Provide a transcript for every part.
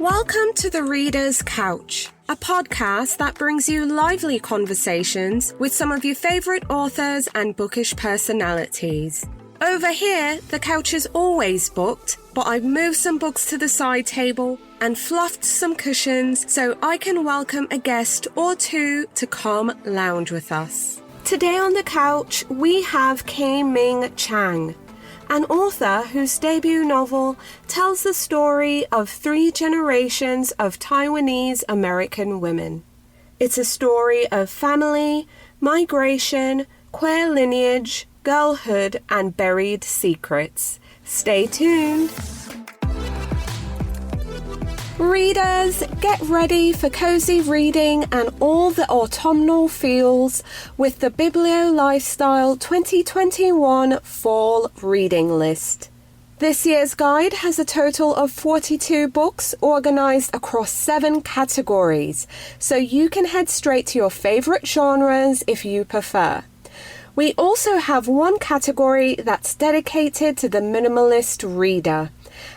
Welcome to The Reader's Couch, a podcast that brings you lively conversations with some of your favourite authors and bookish personalities. Over here, the couch is always booked, but I've moved some books to the side table and fluffed some cushions so I can welcome a guest or two to come lounge with us. Today on the couch, we have K-Ming Chang, an author whose debut novel tells the story of 3 generations of Taiwanese American women. It's a story of family, migration, queer lineage, girlhood, and buried secrets. Stay tuned. Readers, get ready for cozy reading and all the autumnal feels with the Biblio Lifestyle 2021 Fall Reading List. This year's guide has a total of 42 books organized across 7 categories, so you can head straight to your favorite genres if you prefer. We also have one category that's dedicated to the minimalist reader.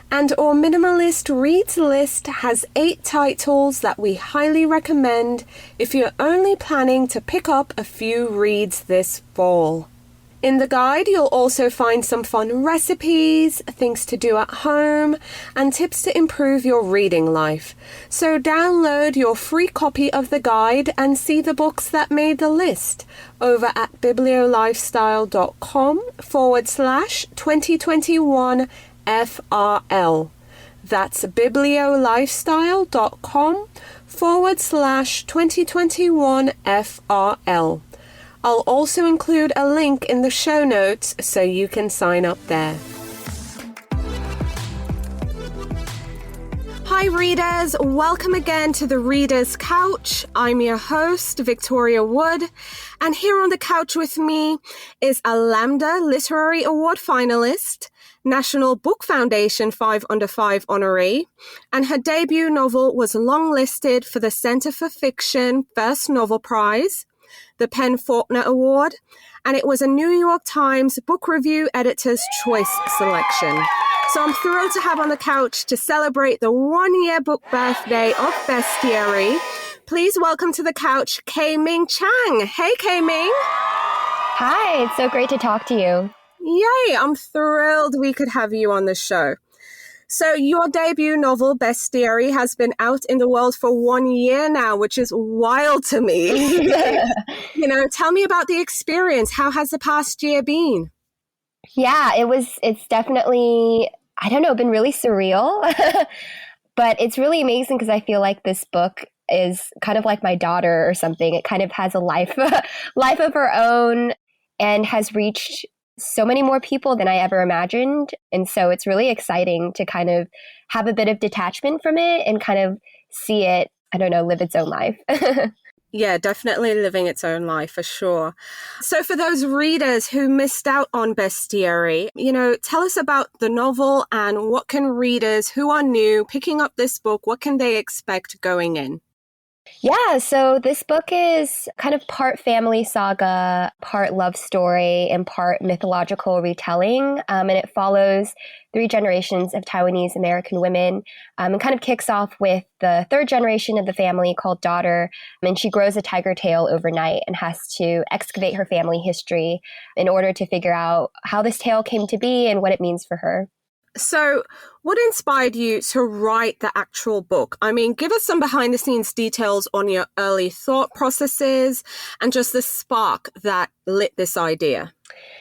And our Minimalist Reads list has 8 titles that we highly recommend if you're only planning to pick up a few reads this fall. In the guide, you'll also find some fun recipes, things to do at home, and tips to improve your reading life. So download your free copy of the guide and see the books that made the list over at bibliolifestyle.com/2021 FRL. That's bibliolifestyle.com/2021 FRL. I'll also include a link in the show notes so you can sign up there. Hi readers, welcome again to the Reader's Couch. I'm your host, Victoria Wood, and here on the couch with me is a Lambda Literary Award finalist, National Book Foundation 5 Under 5 honoree, and her debut novel was longlisted for the Center for Fiction First Novel Prize, the Penn Faulkner Award, and it was a New York Times Book Review Editor's Choice selection. So I'm thrilled to have on the couch to celebrate the 1-year book birthday of Bestiary. Please welcome to the couch, K-Ming Chang. Hey, K-Ming. Hi, it's so great to talk to you. Yay, I'm thrilled we could have you on the show. So your debut novel, Bestiary, has been out in the world for 1 year now, which is wild to me. Tell me about the experience. How has the past year been? Yeah, it's definitely, been really surreal, but it's really amazing because I feel like this book is kind of like my daughter or something. It kind of has a life of her own and has reached so many more people than I ever imagined. And so it's really exciting to kind of have a bit of detachment from it and kind of see it, live its own life. Yeah, definitely living its own life for sure. So for those readers who missed out on Bestiary, tell us about the novel and what can readers who are new picking up this book, what can they expect going in? Yeah, so this book is kind of part family saga, part love story, and part mythological retelling. And it follows 3 generations of Taiwanese American women and kind of kicks off with the 3rd generation of the family called Daughter. And she grows a tiger tail overnight and has to excavate her family history in order to figure out how this tale came to be and what it means for her. So what inspired you to write the actual book? I mean, give us some behind the scenes details on your early thought processes and just the spark that lit this idea.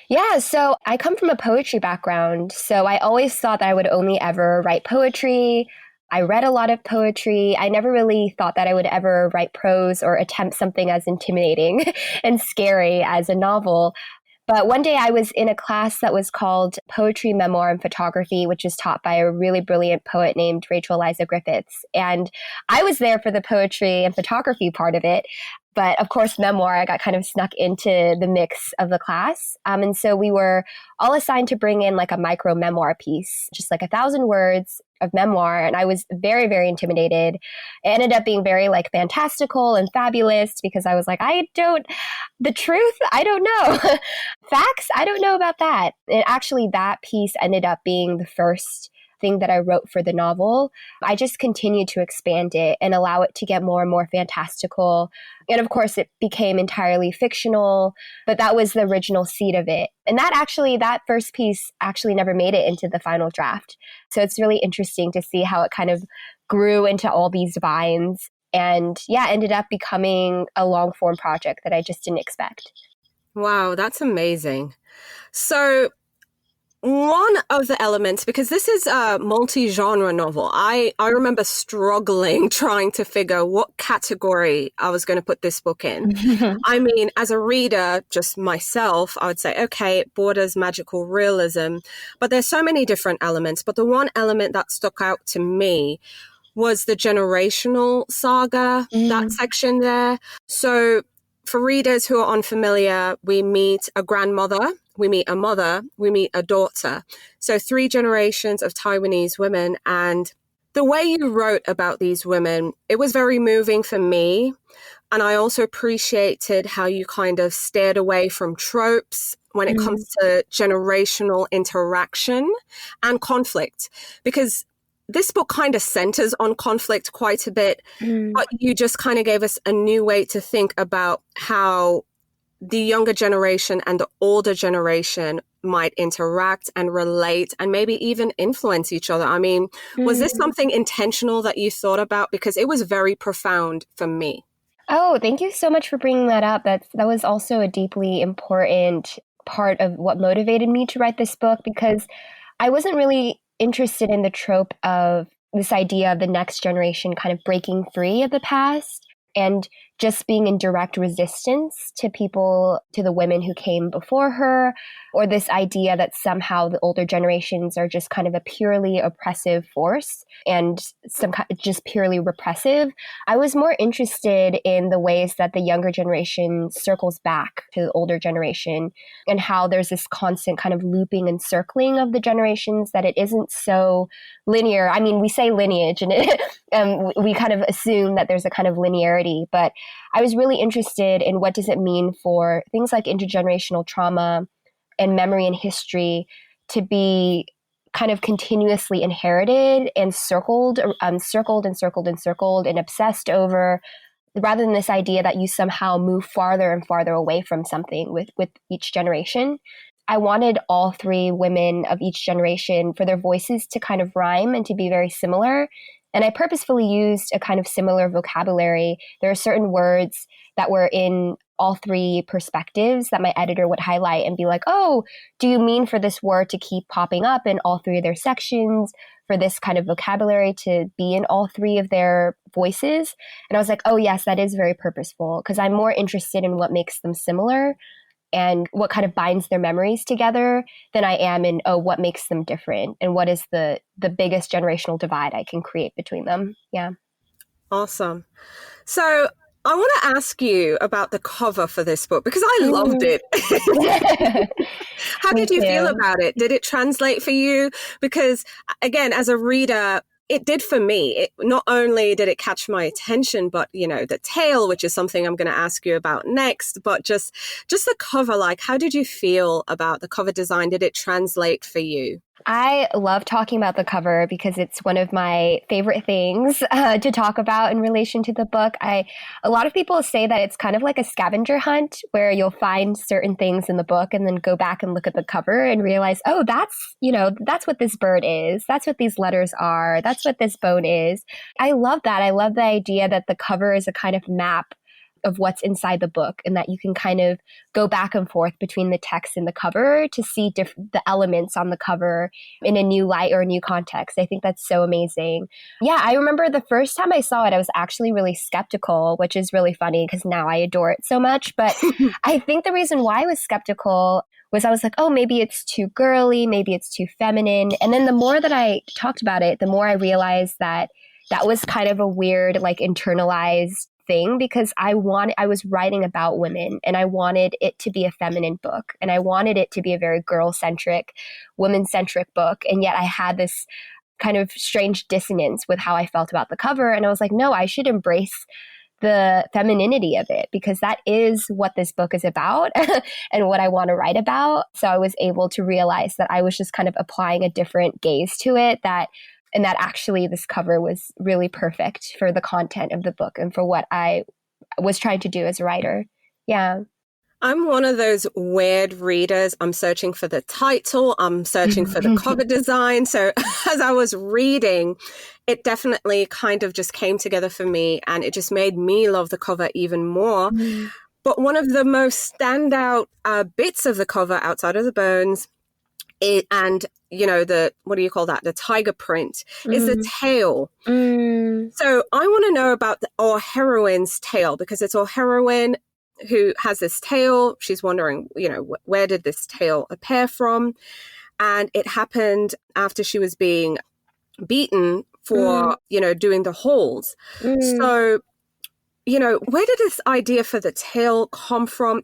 Yeah, so I come from a poetry background. So I always thought that I would only ever write poetry. I read a lot of poetry. I never really thought that I would ever write prose or attempt something as intimidating and scary as a novel. But one day I was in a class that was called Poetry, Memoir, and Photography, which is taught by a really brilliant poet named Rachel Eliza Griffiths. And I was there for the poetry and photography part of it. But of course, memoir, I got kind of snuck into the mix of the class. And so we were all assigned to bring in like a micro memoir piece, just like 1,000 words of memoir. And I was very, very intimidated. It ended up being very like fantastical and fabulous because I was like, the truth, I don't know. Facts, I don't know about that. And actually that piece ended up being the first thing that I wrote for the novel, I just continued to expand it and allow it to get more and more fantastical. And of course, it became entirely fictional, but that was the original seed of it. And that first piece actually never made it into the final draft. So it's really interesting to see how it kind of grew into all these vines and ended up becoming a long form project that I just didn't expect. Wow, that's amazing. So one of the elements, because this is a multi-genre novel, I remember struggling trying to figure what category I was going to put this book in. I mean, as a reader, just myself, I would say, okay, it borders magical realism, but there's so many different elements. But the one element that stuck out to me was the generational saga, that section there. So for readers who are unfamiliar, we meet a grandmother, we meet a mother, we meet a daughter. So 3 generations of Taiwanese women. And the way you wrote about these women, it was very moving for me. And I also appreciated how you kind of steered away from tropes when it comes to generational interaction and conflict, because this book kind of centers on conflict quite a bit, but you just kind of gave us a new way to think about how the younger generation and the older generation might interact and relate and maybe even influence each other. I mean, was this something intentional that you thought about? Because it was very profound for me. Oh, thank you so much for bringing that up. That was also a deeply important part of what motivated me to write this book, because I wasn't really interested in the trope of this idea of the next generation kind of breaking free of the past and just being in direct resistance to the women who came before her, or this idea that somehow the older generations are just kind of a purely oppressive force and just purely repressive. I was more interested in the ways that the younger generation circles back to the older generation and how there's this constant kind of looping and circling of the generations, that it isn't so linear. I mean, we say lineage and we kind of assume that there's a kind of linearity, but I was really interested in what does it mean for things like intergenerational trauma and memory and history to be kind of continuously inherited and circled and obsessed over, rather than this idea that you somehow move farther and farther away from something with each generation. I wanted all 3 women of each generation for their voices to kind of rhyme and to be very similar. And I purposefully used a kind of similar vocabulary. There are certain words that were in all 3 perspectives that my editor would highlight and be like, oh, do you mean for this word to keep popping up in all 3 of their sections, for this kind of vocabulary to be in all 3 of their voices? And I was like, oh, yes, that is very purposeful, because I'm more interested in what makes them similar and what kind of binds their memories together than I am in, what makes them different and what is the biggest generational divide I can create between them. Yeah. Awesome. So I want to ask you about the cover for this book, because I loved it. How did you feel about it? Did it translate for you? Because again, as a reader, it did for me. It, not only did it catch my attention, but, you know, the tale, which is something I'm going to ask you about next, but just the cover, like, how did you feel about the cover design? Did it translate for you? I love talking about the cover because it's one of my favorite things to talk about in relation to the book. A lot of people say that it's kind of like a scavenger hunt where you'll find certain things in the book and then go back and look at the cover and realize, oh, that's what this bird is. That's what these letters are. That's what this bone is. I love that. I love the idea that the cover is a kind of map of what's inside the book, and that you can kind of go back and forth between the text and the cover to see the elements on the cover in a new light or a new context. I think that's so amazing. Yeah, I remember the first time I saw it, I was actually really skeptical, which is really funny because now I adore it so much. But I think the reason why I was skeptical was I was like, oh, maybe it's too girly, maybe it's too feminine. And then the more that I talked about it, the more I realized that that was kind of a weird, like, internalized thing, because I was writing about women and I wanted it to be a feminine book and I wanted it to be a very girl-centric, woman-centric book. And yet I had this kind of strange dissonance with how I felt about the cover. And I was like, no, I should embrace the femininity of it, because that is what this book is about and what I want to write about. So I was able to realize that I was just kind of applying a different gaze to it, and that actually this cover was really perfect for the content of the book and for what I was trying to do as a writer. Yeah. I'm one of those weird readers. I'm searching for the title. I'm searching for the cover design. So as I was reading, it definitely kind of just came together for me, and it just made me love the cover even more. But one of the most standout bits of the cover, outside of the bones, and the, what do you call that? The tiger print is the tail. So I want to know about our heroine's tail, because it's our heroine who has this tail. She's wondering, where did this tail appear from? And it happened after she was being beaten for, doing the holes. So, where did this idea for the tail come from?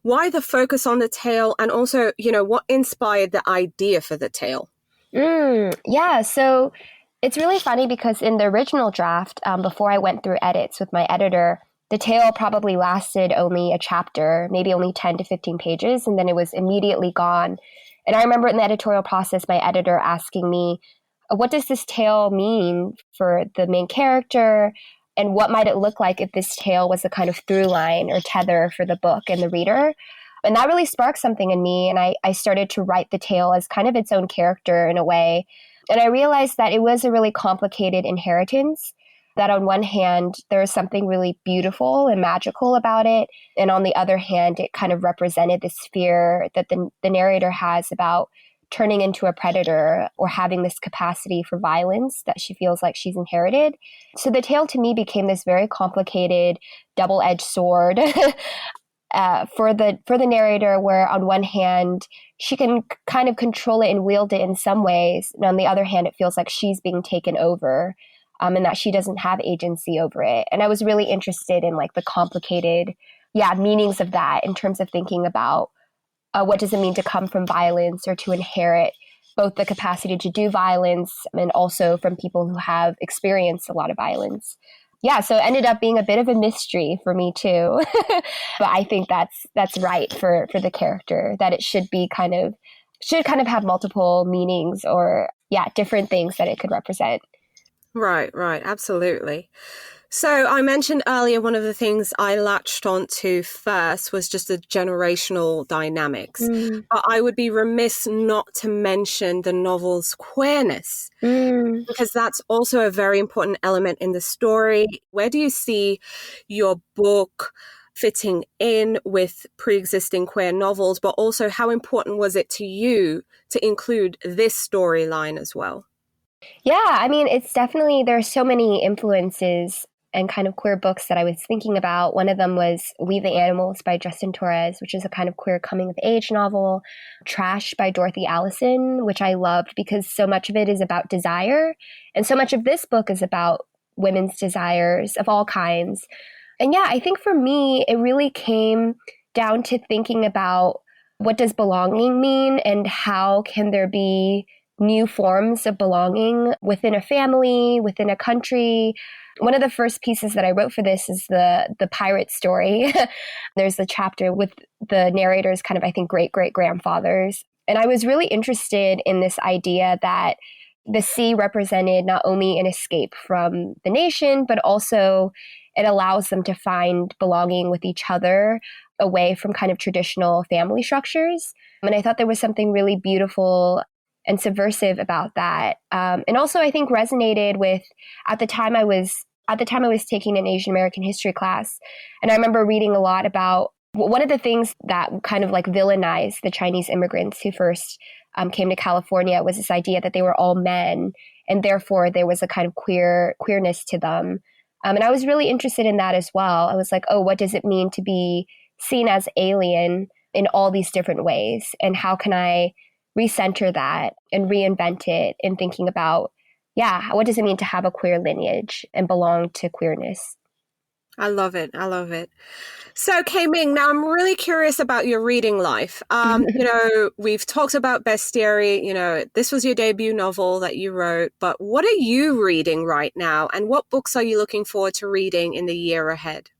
Why the focus on the tail? And also, what inspired the idea for the tail? Yeah, so it's really funny because in the original draft, before I went through edits with my editor, the tail probably lasted only a chapter, maybe only 10 to 15 pages, and then it was immediately gone. And I remember in the editorial process, my editor asking me, what does this tail mean for the main character? And what might it look like if this tail was a kind of through line or tether for the book and the reader? And that really sparked something in me. And I started to write the tail as kind of its own character in a way. And I realized that it was a really complicated inheritance, that on one hand, there was something really beautiful and magical about it. And on the other hand, it kind of represented this fear that the narrator has about turning into a predator or having this capacity for violence that she feels like she's inherited. So the tale to me became this very complicated double-edged sword for the narrator, where on one hand, she can kind of control it and wield it in some ways. And on the other hand, it feels like she's being taken over. And that she doesn't have agency over it. And I was really interested in like the complicated, meanings of that in terms of thinking about what does it mean to come from violence or to inherit both the capacity to do violence and also from people who have experienced a lot of violence. Yeah, so it ended up being a bit of a mystery for me too. But I think that's right for the character, that it should kind of have multiple meanings or different things that it could represent. Right, absolutely. So I mentioned earlier, one of the things I latched onto first was just the generational dynamics. But I would be remiss not to mention the novel's queerness, because that's also a very important element in the story. Where do you see your book fitting in with pre-existing queer novels, but also how important was it to you to include this storyline as well? Yeah, I mean, it's definitely, there are so many influences and kind of queer books that I was thinking about. One of them was We the Animals by Justin Torres, which is a kind of queer coming of age novel. Trash by Dorothy Allison, which I loved because so much of it is about desire. And so much of this book is about women's desires of all kinds. And I think for me, it really came down to thinking about what does belonging mean and how can there be new forms of belonging within a family, within a country. One of the first pieces that I wrote for this is the pirate story. There's a chapter with the narrator's kind of, I think, great-great-grandfathers. And I was really interested in this idea that the sea represented not only an escape from the nation, but also it allows them to find belonging with each other away from kind of traditional family structures. And I thought there was something really beautiful and subversive about that. And also I think resonated with, at the time I was taking an Asian American history class. And I remember reading a lot about one of the things that kind of like villainized the Chinese immigrants who first came to California was this idea that they were all men. And therefore there was a kind of queerness to them. And I was really interested in that as well. I was like, oh, what does it mean to be seen as alien in all these different ways? And how can I recenter that and reinvent it in thinking about, what does it mean to have a queer lineage and belong to queerness? I love it. I love it. So, K-Ming, now I'm really curious about your reading life. We've talked about Bestiary. This was your debut novel that you wrote, but what are you reading right now? And what books are you looking forward to reading in the year ahead?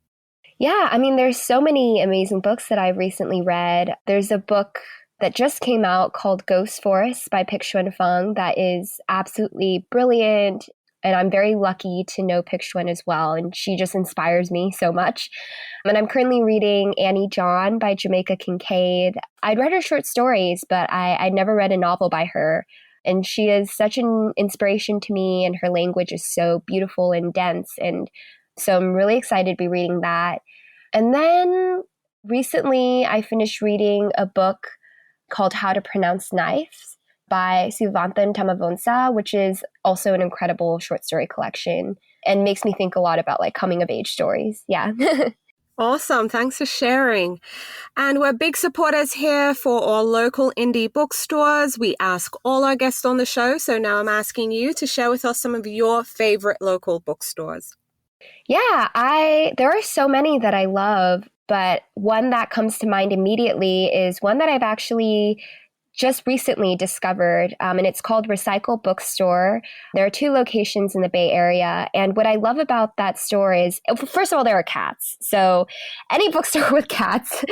Yeah, I mean, there's so many amazing books that I've recently read. There's a book that just came out called Ghost Forest by Pic Xuan Feng that is absolutely brilliant. And I'm very lucky to know Pic Xuan as well. And she just inspires me so much. And I'm currently reading Annie John by Jamaica Kincaid. I'd read her short stories, but I'd never read a novel by her. And she is such an inspiration to me, and her language is so beautiful and dense. And so I'm really excited to be reading that. And then recently I finished reading a book called How to Pronounce Knives by Suvanthan Tamavonsa, which is also an incredible short story collection and makes me think a lot about like coming of age stories. Yeah. Awesome. Thanks for sharing. And we're big supporters here for our local indie bookstores. We ask all our guests on the show. So now I'm asking you to share with us some of your favorite local bookstores. Yeah, there are so many that I love, but one that comes to mind immediately is one that I've actually just recently discovered, and it's called Recycle Bookstore. There are 2 locations in the Bay Area, and what I love about that store is, first of all, there are cats. So any bookstore with cats,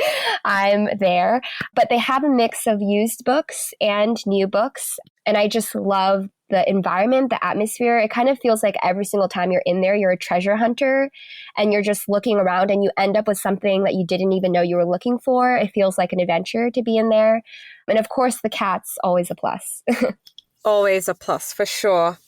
I'm there. But they have a mix of used books and new books, and I just love the environment, the atmosphere. It kind of feels like every single time you're in there, you're a treasure hunter and you're just looking around and you end up with something that you didn't even know you were looking for. It feels like an adventure to be in there. And of course, the cat's always a plus. Always a plus, for sure.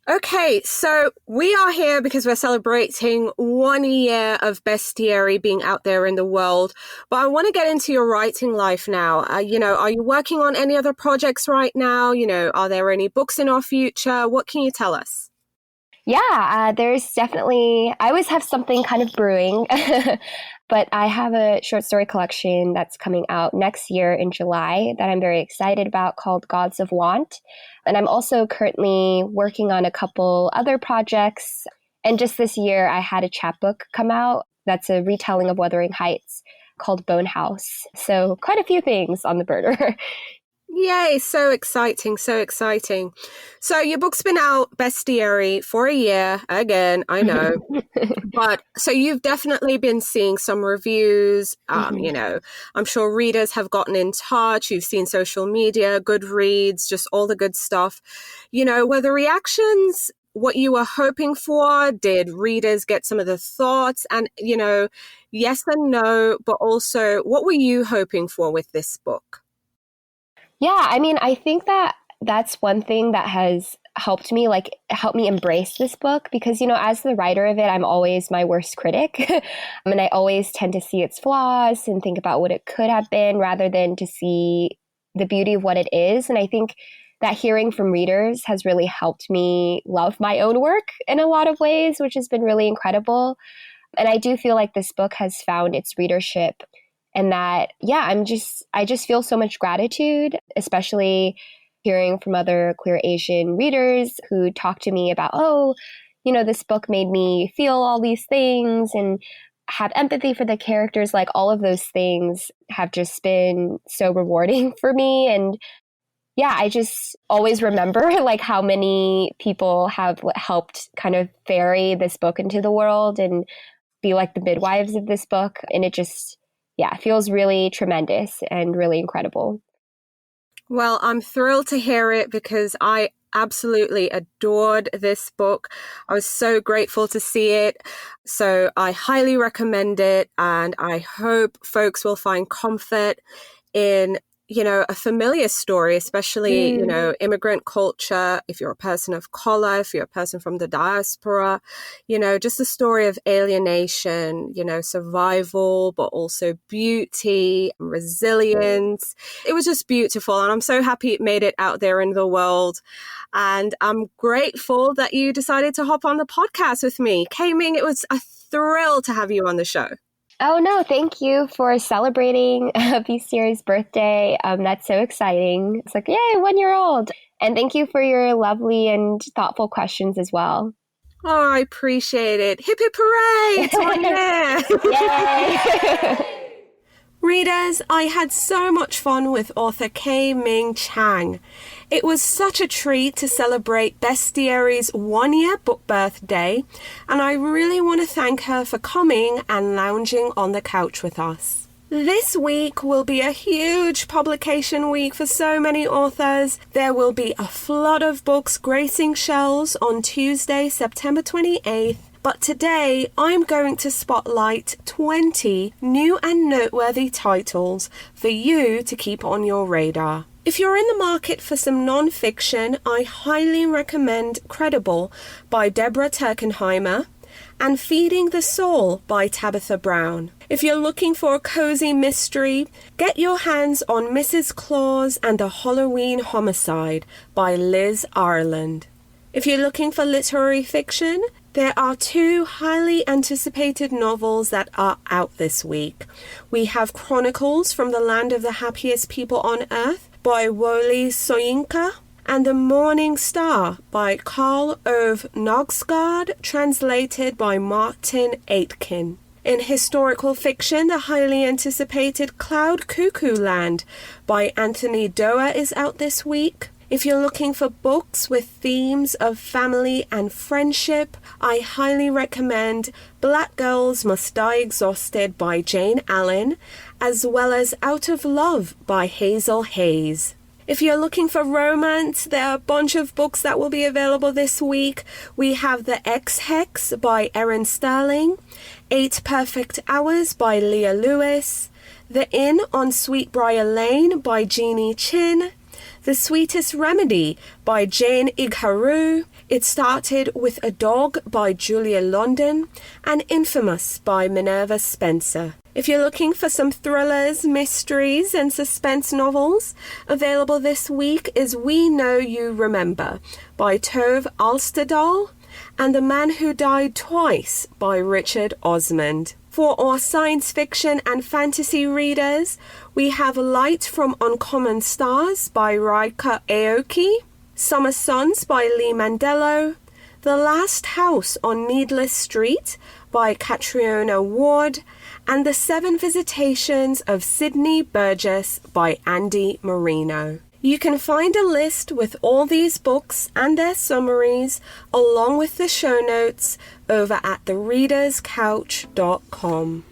Okay, so we are here because we're celebrating 1 year of Bestiary being out there in the world. But I want to get into your writing life now. Are you working on any other projects right now? Are there any books in our future? What can you tell us? Yeah, there's definitely, I always have something kind of brewing, but I have a short story collection that's coming out next year in July that I'm very excited about called Gods of Want. And I'm also currently working on a couple other projects. And just this year, I had a chapbook come out that's a retelling of Wuthering Heights called Bone House. So quite a few things on the burner. Yay, so exciting, so exciting. So your book's been out, Bestiary, for a year, again, I know. But so you've definitely been seeing some reviews, I'm sure readers have gotten in touch, you've seen social media, Goodreads, just all the good stuff. Were the reactions what you were hoping for? Did readers get some of the thoughts? And, yes and no, but also what were you hoping for with this book? Yeah, I mean, I think that that's one thing that has helped me, help me embrace this book because, as the writer of it, I'm always my worst critic. And I always tend to see its flaws and think about what it could have been rather than to see the beauty of what it is. And I think that hearing from readers has really helped me love my own work in a lot of ways, which has been really incredible. And I do feel like this book has found its readership. And that, yeah, I just feel so much gratitude, especially hearing from other queer Asian readers who talk to me about, this book made me feel all these things and have empathy for the characters. Like all of those things have just been so rewarding for me. And yeah, I just always remember like how many people have helped kind of ferry this book into the world and be like the midwives of this book. And it just, yeah, it feels really tremendous and really incredible. Well, I'm thrilled to hear it because I absolutely adored this book. I was so grateful to see it. So I highly recommend it. And I hope folks will find comfort in a familiar story, especially, immigrant culture, if you're a person of color, if you're a person from the diaspora, just a story of alienation, survival, but also beauty, resilience. It was just beautiful. And I'm so happy it made it out there in the world. And I'm grateful that you decided to hop on the podcast with me. K-Ming, it was a thrill to have you on the show. Oh, no, thank you for celebrating Bestiary's birthday. That's so exciting. It's like, yay, 1 year old. And thank you for your lovely and thoughtful questions as well. Oh, I appreciate it. Hip hip hooray! It's on there! Yay! Readers, I had so much fun with author K-Ming Chang. It was such a treat to celebrate Bestiary's 1-year book birthday, and I really want to thank her for coming and lounging on the couch with us. This week will be a huge publication week for so many authors. There will be a flood of books gracing shelves on Tuesday, September 28th. But today, I'm going to spotlight 20 new and noteworthy titles for you to keep on your radar. If you're in the market for some non-fiction, I highly recommend Credible by Deborah Turkenheimer and Feeding the Soul by Tabitha Brown. If you're looking for a cozy mystery, get your hands on Mrs. Claus and the Halloween Homicide by Liz Ireland. If you're looking for literary fiction, there are 2 highly anticipated novels that are out this week. We have Chronicles from the Land of the Happiest People on Earth by Wole Soyinka and The Morning Star by Karl Ove Knausgaard, translated by Martin Aitken. In historical fiction, the highly anticipated Cloud Cuckoo Land by Anthony Doerr is out this week. If you're looking for books with themes of family and friendship, I highly recommend Black Girls Must Die Exhausted by Jane Allen, as well as Out of Love by Hazel Hayes. If you're looking for romance, there are a bunch of books that will be available this week. We have The Ex-Hex by Erin Sterling, 8 Perfect Hours by Leah Lewis, The Inn on Sweetbriar Lane by Jeannie Chin, The Sweetest Remedy by Jane Igharu, It Started with a Dog by Julia London, and Infamous by Minerva Spencer. If you're looking for some thrillers, mysteries, and suspense novels, available this week is We Know You Remember by Tove Alsterdal and The Man Who Died Twice by Richard Osmond. For our science fiction and fantasy readers, we have Light from Uncommon Stars by Raika Aoki, Summer Suns by Lee Mandello, The Last House on Needless Street by Catriona Ward, and The 7 Visitations of Sydney Burgess by Andy Marino. You can find a list with all these books and their summaries, along with the show notes, over at thereaderscouch.com.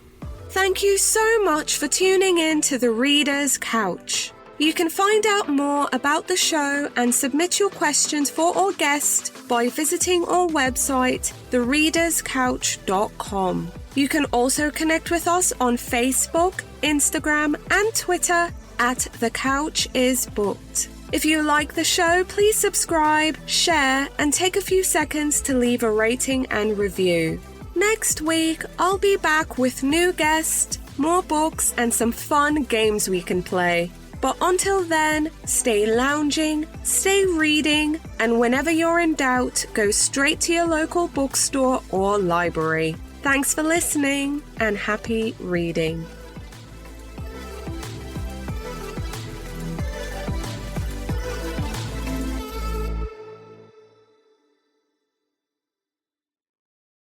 Thank you so much for tuning in to The Reader's Couch. You can find out more about the show and submit your questions for our guest by visiting our website, thereaderscouch.com. You can also connect with us on Facebook, Instagram, and Twitter at The Couch Is Booked. If you like the show, please subscribe, share, and take a few seconds to leave a rating and review. Next week, I'll be back with new guests, more books, and some fun games we can play. But until then, stay lounging, stay reading, and whenever you're in doubt, go straight to your local bookstore or library. Thanks for listening, and happy reading.